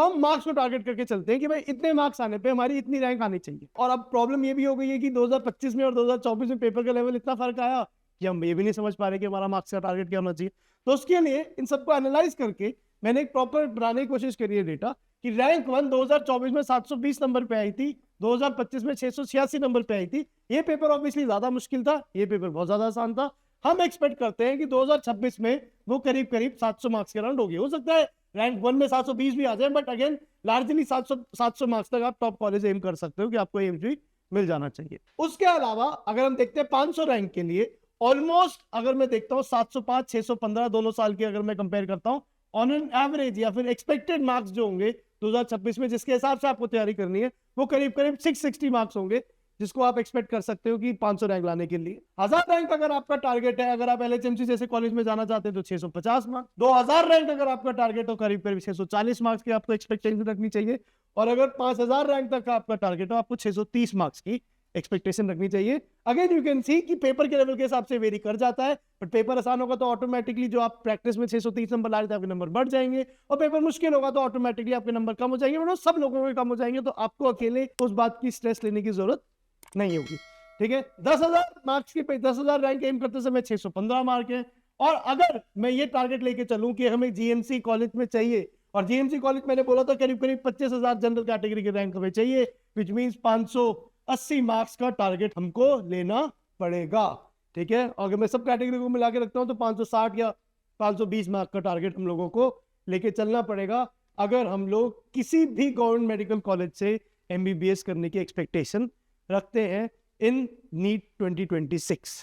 हम मार्क्स को टारगेट करके चलते हैं कि भाई इतने मार्क्स आने पे हमारी इतनी रैंक आनी चाहिए। और अब प्रॉब्लम ये भी हो गई है कि 2025 में और 2024 में पेपर का लेवल इतना फर्क आया कि हम ये भी नहीं समझ पा रहे कि हमारा मार्क्स का टारगेट क्या होना चाहिए। तो उसके लिए इन सबको एनालाइज करके मैंने एक प्रॉपर बनाने की कोशिश करी है डेटा कि रैंक 1 2024 में 720 नंबर पे आई थी, 2025 में 686 नंबर पे आई थी। ये पेपर ऑब्वियसली ज्यादा मुश्किल था, ये पेपर बहुत ज्यादा आसान था। हम एक्सपेक्ट करते हैं कि 2026 में वो करीब करीब 700 मार्क्स के राउंड होगी। हो सकता है रैंक 1 में 720 भी आ जाए, बट अगेन लार्जली 700 मार्क्स तक आप टॉप कॉलेज एम कर सकते हो कि आपको एमजी मिल जाना चाहिए। उसके अलावा अगर हम देखते हैं 500 रैंक के लिए, ऑलमोस्ट अगर मैं देखता हूं 705 615 दोनों साल की अगर मैं कंपेयर करता हूं ऑन एन एवरेज या फिर एक्सपेक्टेड मार्क्स जो होंगे 2026 में जिसके हिसाब से आपको तैयारी करनी है वो करीब करीब 660 मार्क्स होंगे, जिसको आप एक्सपेक्ट कर सकते हो कि 500 रैंक लाने के लिए। 1000 रैंक अगर आपका टारगेट है, अगर आप एलएचएमसी जैसे कॉलेज में जाना चाहते हैं तो 650 मार्क्स। 2000 रैंक अगर आपका टारगेट हो करीब करीब 640 मार्क्स की आपको एक्सपेक्टेशन रखनी चाहिए। और अगर 5000 रैंक तक का आपका टारगेट हो आपको 630 मार्क्स की एक्सपेक्टेशन रखनी चाहिए। अगेन यू कैन सी कि पेपर के लेवल के हिसाब से वेरी कर जाता है, बट पेपर आसान होगा तो ऑटोमेटिकली जो आप प्रैक्टिस में 630 नंबर ला रहे थे आपके नंबर बढ़ जाएंगे, और पेपर मुश्किल होगा तो ऑटोमेटिकली आपके नंबर कम हो जाएंगे। मतलब सब लोगों के कम हो जाएंगे, तो आपको अकेले उस बात की स्ट्रेस लेने की जरूरत नहीं होगी। ठीक है, 10,000 मार्क्स की 10,000 रैंक एम करते समय 615 मार्क है। और अगर मैं ये टारगेट लेके चलूं कि हमें जीएमसी कॉलेज में चाहिए, और जीएमसी कॉलेज मैंने बोला था करीब करीब 25,000 जनरल कैटेगरी के रैंक हमें चाहिए, विच मींस 580 मार्क्स का टारगेट हमको लेना पड़ेगा। ठीक है, अगर मैं सब कैटेगरी को मिला के रखता हूं तो 560 या 520 मार्क्स का टारगेट हम लोगों को लेके चलना पड़ेगा अगर हम लोग किसी भी गवर्नमेंट मेडिकल कॉलेज से एमबीबीएस करने की एक्सपेक्टेशन रखते हैं इन नीट 2026।